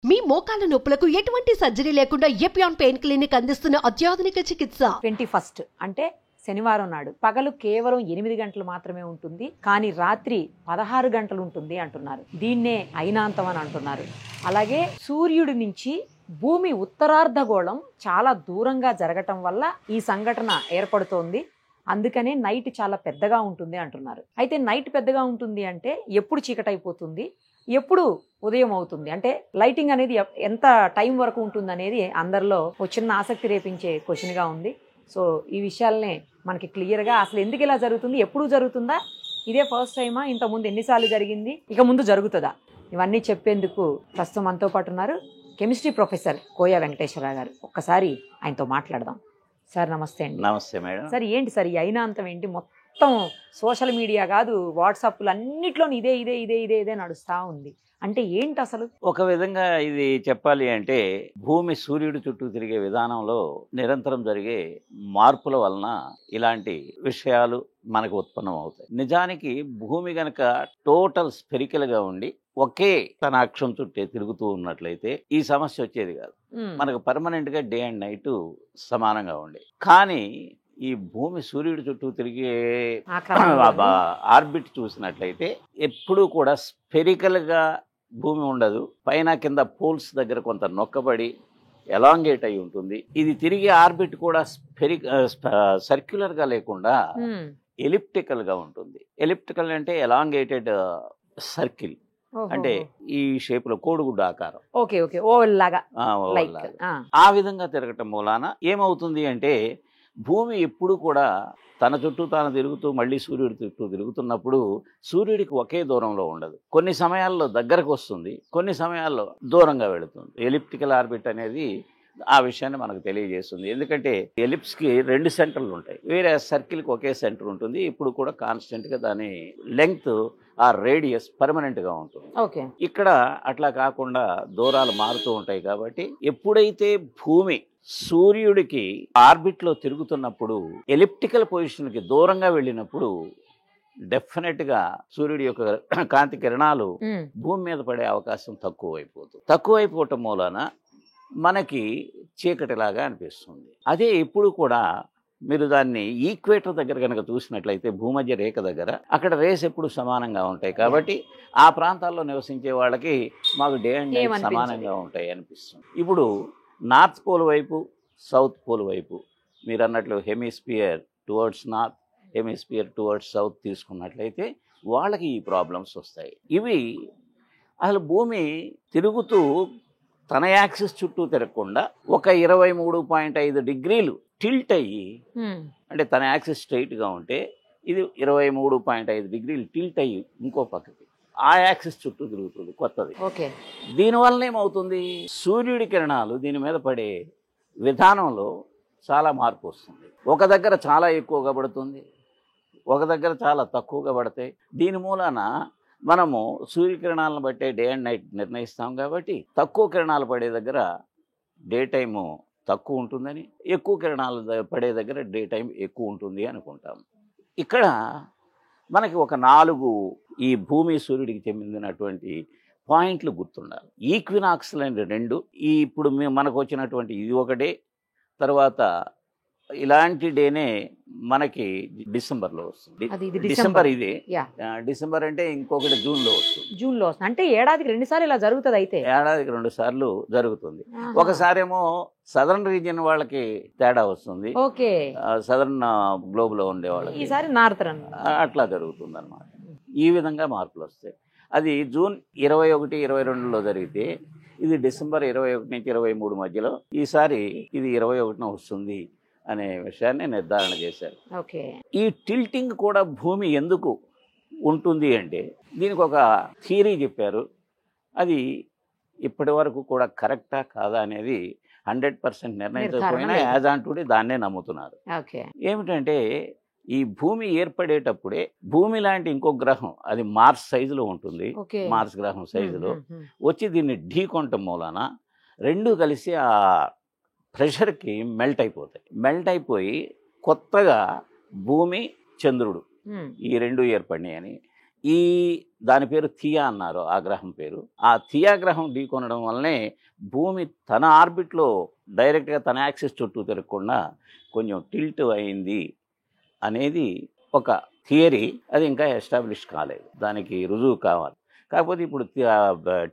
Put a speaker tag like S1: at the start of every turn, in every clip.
S1: మీ మోకాల నొప్పులకు ఎటువంటి సర్జరీ లేకుండా ఎపియాన్ పెయిన్ క్లినిక్ అందిస్తున్న అత్యాధునిక చికిత్స.
S2: 21st అంటే శనివారం నాడు పగలు కేవలం 8 గంటలు మాత్రమే ఉంటుంది, కానీ రాత్రి 16 గంటలు ఉంటుంది అంటున్నారు. దీన్నే అయినాంతం అని అంటున్నారు. అలాగే సూర్యుడి నుంచి భూమి ఉత్తరార్ధగోళం చాలా దూరంగా జరగటం వల్ల ఈ సంఘటన ఏర్పడుతోంది. అందుకనే నైట్ చాలా పెద్దగా ఉంటుంది అంటున్నారు. అయితే నైట్ పెద్దగా ఉంటుంది అంటే ఎప్పుడు చీకటి అయిపోతుంది, ఎప్పుడు ఉదయం అవుతుంది, అంటే లైటింగ్ అనేది ఎంత టైం వరకు ఉంటుంది అనేది అందరిలో ఒక చిన్న ఆసక్తి రేపించే క్వశ్చన్గా ఉంది. సో ఈ విషయాలనే మనకి క్లియర్గా అసలు ఎందుకు ఇలా జరుగుతుంది, ఎప్పుడు జరుగుతుందా, ఇదే ఫస్ట్ టైమా, ఇంతకుముందు ఎన్నిసార్లు జరిగింది, ఇక ముందు జరుగుతుందా, ఇవన్నీ చెప్పేందుకు ప్రస్తుతం మనతో పాటు ఉన్నారు కెమిస్ట్రీ ప్రొఫెసర్ కోయ వెంకటేశ్వరరావు గారు. ఒక్కసారి ఆయనతో మాట్లాడదాం. సార్ నమస్తే అండి.
S3: నమస్తే మేడం.
S2: సార్ ఏంటి సార్ ఈ అయినాంతం ఏంటి? మొత్తం సోషల్ మీడియా కాదు, వాట్సాప్లు అన్నిట్లోని ఇదే ఇదే ఇదే ఇదే ఇదే నడుస్తూ ఉంది. అంటే ఏంటి అసలు?
S3: ఒక విధంగా ఇది చెప్పాలి అంటే భూమి సూర్యుడి చుట్టూ తిరిగే విధానంలో నిరంతరం జరిగే మార్పుల వలన ఇలాంటి విషయాలు మనకు ఉత్పన్నం అవుతాయి. నిజానికి భూమి గనక టోటల్ స్పెరికల్గా ఉండి ఒకే తన అక్షం చుట్టే తిరుగుతూ ఉన్నట్లయితే ఈ సమస్య వచ్చేది కాదు. మనకు పర్మనెంట్గా డే అండ్ నైట్ సమానంగా ఉండే. కానీ ఈ భూమి సూర్యుడి చుట్టూ తిరిగే ఆర్బిట్ చూసినట్లయితే ఎప్పుడూ కూడా స్పెరికల్గా భూమి ఉండదు. పైన కింద పోల్స్ దగ్గర కొంత నొక్కబడి ఎలాంగేట్ అయి ఉంటుంది. ఇది తిరిగే ఆర్బిట్ కూడా సర్క్యులర్గా లేకుండా ఎలిప్టికల్గా ఉంటుంది. ఎలిప్టికల్ అంటే ఎలాంగేటెడ్ సర్కిల్, అంటే ఈ షేప్ లో కోడిగుడ్డు ఆకారం, ఆ విధంగా తిరగటం మూలాన ఏమవుతుంది అంటే భూమి ఎప్పుడు కూడా తన చుట్టూ తాను తిరుగుతూ మళ్ళీ సూర్యుడి చుట్టూ తిరుగుతున్నప్పుడు సూర్యుడికి ఒకే దూరంలో ఉండదు. కొన్ని సమయాల్లో దగ్గరకు వస్తుంది, కొన్ని సమయాల్లో దూరంగా వెళుతుంది. ఎలిప్టికల్ ఆర్బిట్ అనేది ఆ విషయాన్ని మనకు తెలియజేస్తుంది. ఎందుకంటే ఎలిప్స్కి 2 సెంటర్లు ఉంటాయి, వేరే సర్కిల్కి ఒకే సెంటర్ ఉంటుంది. ఇప్పుడు కూడా కాన్స్టెంట్గా దాని లెంగ్త్ ఆ రేడియస్ పర్మనెంట్గా ఉంటుంది. ఇక్కడ అట్లా కాకుండా దూరాలు మారుతూ ఉంటాయి. కాబట్టి ఎప్పుడైతే భూమి సూర్యుడికి ఆర్బిట్లో తిరుగుతున్నప్పుడు ఎలిప్టికల్ పొజిషన్కి దూరంగా వెళ్ళినప్పుడు డెఫినెట్గా సూర్యుడి యొక్క కాంతి కిరణాలు భూమి మీద పడే అవకాశం తక్కువైపోవటం మూలాన మనకి చీకటిలాగా అనిపిస్తుంది. అదే ఇప్పుడు కూడా మీరు దాన్ని ఈక్వేటర్ దగ్గర కనుక చూసినట్లయితే భూమధ్య రేఖ దగ్గర అక్కడ రేస్ ఎప్పుడు సమానంగా ఉంటాయి. కాబట్టి ఆ ప్రాంతాల్లో నివసించే వాళ్ళకి మాకు డే అండ్ నైట్ సమానంగా ఉంటాయి అనిపిస్తుంది. ఇప్పుడు నార్త్ పోల్ వైపు, సౌత్ పోల్ వైపు మీరు అన్నట్లు hemisphere towards north, hemisphere towards south తీసుకున్నట్లయితే వాళ్ళకి ఈ ప్రాబ్లమ్స్ వస్తాయి. ఇవి అసలు భూమి తిరుగుతూ తన యాక్సిస్ చుట్టూ తిరగకుండా ఒక 23.5 డిగ్రీలు టిల్ట్ అయ్యి, అంటే తన యాక్సిస్ స్ట్రైట్గా ఉంటే ఇది 23.5 డిగ్రీలు టిల్ట్ అయ్యి ఇంకో పక్కకి ఆ యాక్సిస్ చుట్టూ తిరుగుతుంది కొత్తది. దీనివల్ల ఏమవుతుంది, సూర్యుడి కిరణాలు దీని మీద పడే విధానంలో చాలా మార్పు వస్తుంది. ఒక దగ్గర చాలా ఎక్కువగా పడుతుంది, ఒక దగ్గర చాలా తక్కువగా పడతాయి. దీని మూలాన మనము సూర్యకిరణాలను బట్టే డే అండ్ నైట్ నిర్ణయిస్తాం. కాబట్టి తక్కువ కిరణాలు పడే దగ్గర డే టైము తక్కువ ఉంటుందని, ఎక్కువ కిరణాలు పడే దగ్గర డే టైం ఎక్కువ ఉంటుంది అనుకుంటాం. ఇక్కడ మనకి ఒక 4 ఈ భూమి సూర్యుడికి చెందినటువంటి పాయింట్లు గుర్తుండాలి. ఈక్వినాక్స్లు అంటే 2, ఈ ఇప్పుడు మనకు వచ్చినటువంటి ఇది ఒక డే, తర్వాత ఇలాంటి డేనే మనకి డిసెంబర్లో వస్తుంది. డిసెంబర్ ఇదే, డిసెంబర్ అంటే ఇంకొకటి జూన్లో వస్తుంది.
S2: అంటే ఏడాదికి 2 సార్లు ఇలా జరుగుతుంది. అయితే
S3: ఏడాదికి 2 సార్లు జరుగుతుంది. ఒకసారేమో సదరన్ రీజియన్ వాళ్ళకి తేడా వస్తుంది, సదరన్ గ్లోబ్ లో ఉండే వాళ్ళకి అట్లా జరుగుతుంది అన్నమాట. ఈ విధంగా మార్పులు వస్తాయి. అది జూన్ 21, 22లో జరిగితే ఇది డిసెంబర్ 21 నుంచి 23 మధ్యలో, ఈసారి ఇది 21న వస్తుంది అనే విషయాన్ని నిర్ధారణ చేశారు. ఈ టిల్టింగ్ కూడా భూమి ఎందుకు ఉంటుంది అంటే దీనికి ఒక థియరీ చెప్పారు. అది ఇప్పటి వరకు కూడా కరెక్టా కాదా అనేది 100% నిర్ణయించకపోయినా యాజ్ ఆన్ టుడే దాన్నే నమ్ముతున్నారు. ఏమిటంటే ఈ భూమి ఏర్పడేటప్పుడే భూమి లాంటి ఇంకో గ్రహం, అది మార్స్ సైజులో ఉంటుంది, మార్స్ గ్రహం సైజులో వచ్చి దీన్ని ఢీకొనటం మూలాన 2 కలిసి ఆ ప్రెషర్కి మెల్ట్ అయిపోయి కొత్తగా భూమి చంద్రుడు ఈ 2 ఏర్పడినాయని దాని పేరు థియా అన్నారు, ఆ గ్రహం పేరు. ఆ థియా గ్రహం ఢీకొనడం వల్లనే భూమి తన ఆర్బిట్లో డైరెక్ట్గా తన యాక్సిస్ చుట్టూ తిరగకుండా కొంచెం టిల్ట్ అయింది అనేది ఒక థియరీ. అది ఇంకా ఎస్టాబ్లిష్ కాలేదు, దానికి రుజువు కావాలి. కాకపోతే ఇప్పుడు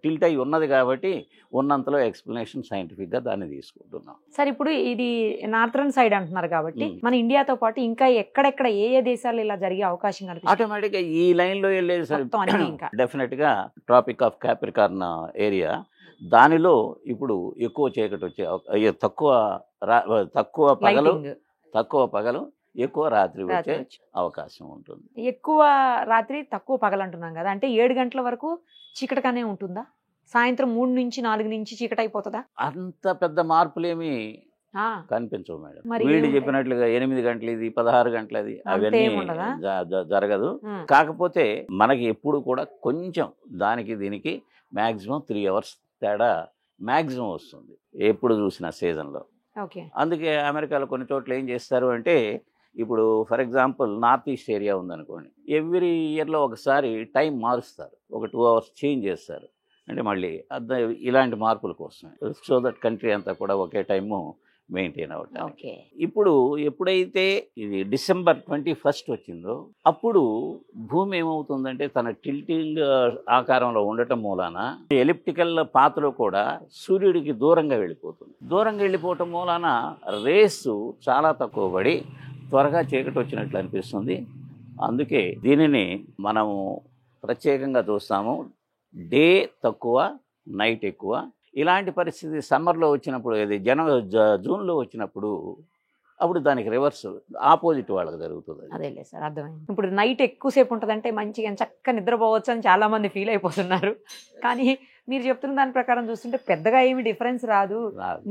S3: టిల్ట్ అయి ఉన్నది కాబట్టి ఉన్నంతలో ఎక్స్ప్లెనేషన్ సైంటిఫిక్గా దాన్ని తీసుకుంటున్నాం.
S2: సార్ ఇప్పుడు ఇది నార్థరన్ సైడ్ అంటున్నారు కాబట్టి మన ఇండియాతో పాటు ఇంకా ఎక్కడెక్కడ ఏ దేశాలు ఇలా జరిగే అవకాశం కనిపిస్తుంది?
S3: ఆటోమేటిక్గా ఈ లైన్లో వెళ్ళేసరికి
S2: ఇంకా
S3: డెఫినెట్గా ట్రాపిక్ ఆఫ్ క్యాప్రికార్న్ ఏరియా, దానిలో ఇప్పుడు ఎక్కువ చీకటి వచ్చే తక్కువ పగలు ఎక్కువ రాత్రి వచ్చే అవకాశం ఉంటుంది.
S2: ఎక్కువ రాత్రి తక్కువ పగలు అంటున్నాం కదా, అంటే 7 గంటల వరకు చీకటిగానే ఉంటుందా? సాయంత్రం 3 నుంచి 4 నుంచి చీకటి అయిపోతుందా?
S3: అంత పెద్ద మార్పులేమి కనిపించవు మేడం. వీళ్ళు చెప్పినట్లుగా 8 గంటలు ఇది 16 గంటలు అది అవన్నీ జరగదు. కాకపోతే మనకి ఎప్పుడు కూడా కొంచెం దానికి దీనికి మ్యాక్సిమం 3 hours తేడా మ్యాక్సిమం వస్తుంది ఎప్పుడు చూసిన సీజన్లో. అందుకే అమెరికాలో కొన్ని చోట్ల ఏం చేస్తారు అంటే, ఇప్పుడు for example north east area ఉందనుకోండి, ఎవ్రీ ఇయర్లో ఒకసారి టైం మారుస్తారు, ఒక 2 hours చేంజ్ చేస్తారు. అంటే మళ్ళీ ఇలాంటి మార్పుల కోసం, సో దట్ కంట్రీ అంతా కూడా ఒకే టైము మెయింటైన్ అవ్వటానికి. ఇప్పుడు ఎప్పుడైతే ఇది December 21 వచ్చిందో అప్పుడు భూమి ఏమవుతుందంటే తన టిల్టింగ్ ఆకారంలో ఉండటం మూలాన ఎలిప్టికల్ పాత్లో కూడా సూర్యుడికి దూరంగా వెళ్ళిపోతుంది. దూరంగా వెళ్ళిపోవటం మూలాన రేసు చాలా తక్కువ పడి త్వరగా చీకటి వచ్చినట్లు అనిపిస్తుంది. అందుకే దీనిని మనము ప్రత్యేకంగా చూస్తాము, డే తక్కువ నైట్ ఎక్కువ. ఇలాంటి పరిస్థితి సమ్మర్లో వచ్చినప్పుడు, ఇది జూన్లో వచ్చినప్పుడు, అప్పుడు దానికి రివర్స్ ఆపోజిట్ వాళ్ళకి జరుగుతుంది.
S2: అదేలే సార్, అర్థమైంది. ఇప్పుడు నైట్ ఎక్కువసేపు ఉంటుందంటే మంచిగా చక్కగా నిద్రపోవచ్చు అని చాలా మంది ఫీల్ అయిపోతున్నారు. కానీ మీరు చెప్తున్న దాని ప్రకారం చూస్తుంటే పెద్దగా ఏమి డిఫరెన్స్ రాదు.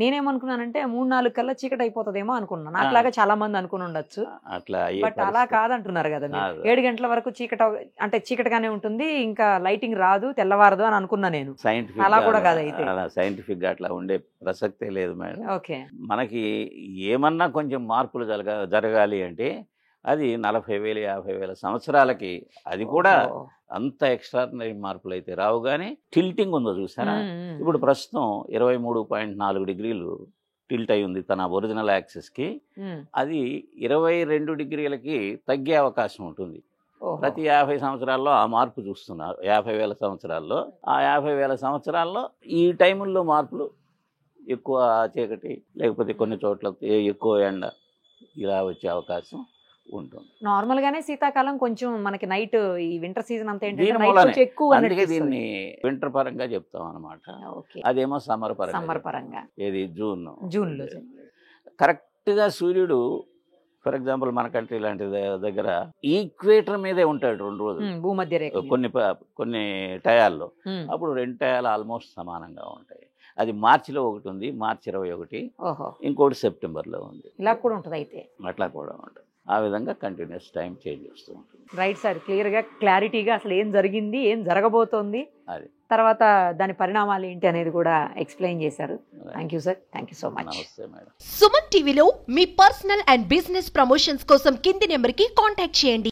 S2: నేనేమనుకున్నానంటే 3-4 కల్లా చీకటి అయిపోతుందేమో అనుకున్నాను. నాకులాగా చాలా మంది అనుకుని ఉండొచ్చు, బట్ అలా కాదంటున్నారు కదా. 7 గంటల వరకు అంటే చీకటిగానే ఉంటుంది, ఇంకా లైటింగ్ రాదు, తెల్లవారదు అని అనుకున్నా నేను. అలా కూడా కాదు అయితే.
S3: సైంటిఫిక్ గా అట్లా ఉండే ప్రసక్తే లేదు మేడం.
S2: ఓకే,
S3: మనకి ఏమన్నా కొంచెం మార్పులు జరగాలి అంటే అది 40,000-50,000 సంవత్సరాలకి, అది కూడా అంత ఎక్స్ట్రాడినరీ మార్పులు అయితే రావు. కానీ టిల్టింగ్ ఉందో చూసారా, ఇప్పుడు ప్రస్తుతం 23.4 degrees టిల్ట్ అయి ఉంది తన ఒరిజినల్ యాక్సిస్కి. అది 22 degrees తగ్గే అవకాశం ఉంటుంది. ప్రతి 50 సంవత్సరాల్లో ఆ మార్పు చూస్తున్నారు. 50,000 సంవత్సరాల్లో, ఆ 50,000 సంవత్సరాల్లో ఈ టైముల్లో మార్పులు ఎక్కువ చీకటి, లేకపోతే కొన్ని చోట్ల ఎక్కువ ఎండ, ఇలా వచ్చే అవకాశం ఉంటుంది.
S2: నార్మల్ గానే శీతాకాలం కొంచెం మనకి నైట్, ఈ వింటర్ సీజన్ అంతా
S3: ఎక్కువ, అందుకే దీన్ని వింటర్ పరంగా చెప్తాం అనమాట. అదేమో సమ్మర్ పరంగా, ఏది జూన్లో కరెక్ట్ గా సూర్యుడు ఫర్ ఎగ్జాంపుల్ మన కంట్రీ లాంటి దగ్గర ఈక్వేటర్ మీదే ఉంటాడు 2 రోజులు
S2: భూమధ్య రేఖ
S3: కొన్ని టయాల్లో. అప్పుడు 2 టయాలు ఆల్మోస్ట్ సమానంగా ఉంటాయి. అది మార్చిలో ఒకటి ఉంది, మార్చి 21, ఇంకోటి సెప్టెంబర్లో ఉంది.
S2: ఇలా కూడా ఉంటుంది అయితే,
S3: అట్లా కూడా ఉంటుంది. ఆ విధంగా కంటిన్యూస్ టైం చేంజ్ చేస్తూ ఉంటుంది.
S2: రైట్ సార్, క్లియర్గా క్లారిటీగా అసలు ఏం జరిగింది, ఏం జరగబోతోంది,
S3: అది
S2: తర్వాత దాని పరిణామాలు ఏంటి అనేది కూడా ఎక్స్ప్లెయిన్ చేశారు. Thank you sir, thank you so much.
S3: నమస్తే మేడం.
S1: సుమన్ టీవీలో మీ పర్సనల్ అండ్ బిజినెస్ ప్రమోషన్స్ కోసం కింది నెంబర్కి కాంటాక్ట్ చేయండి.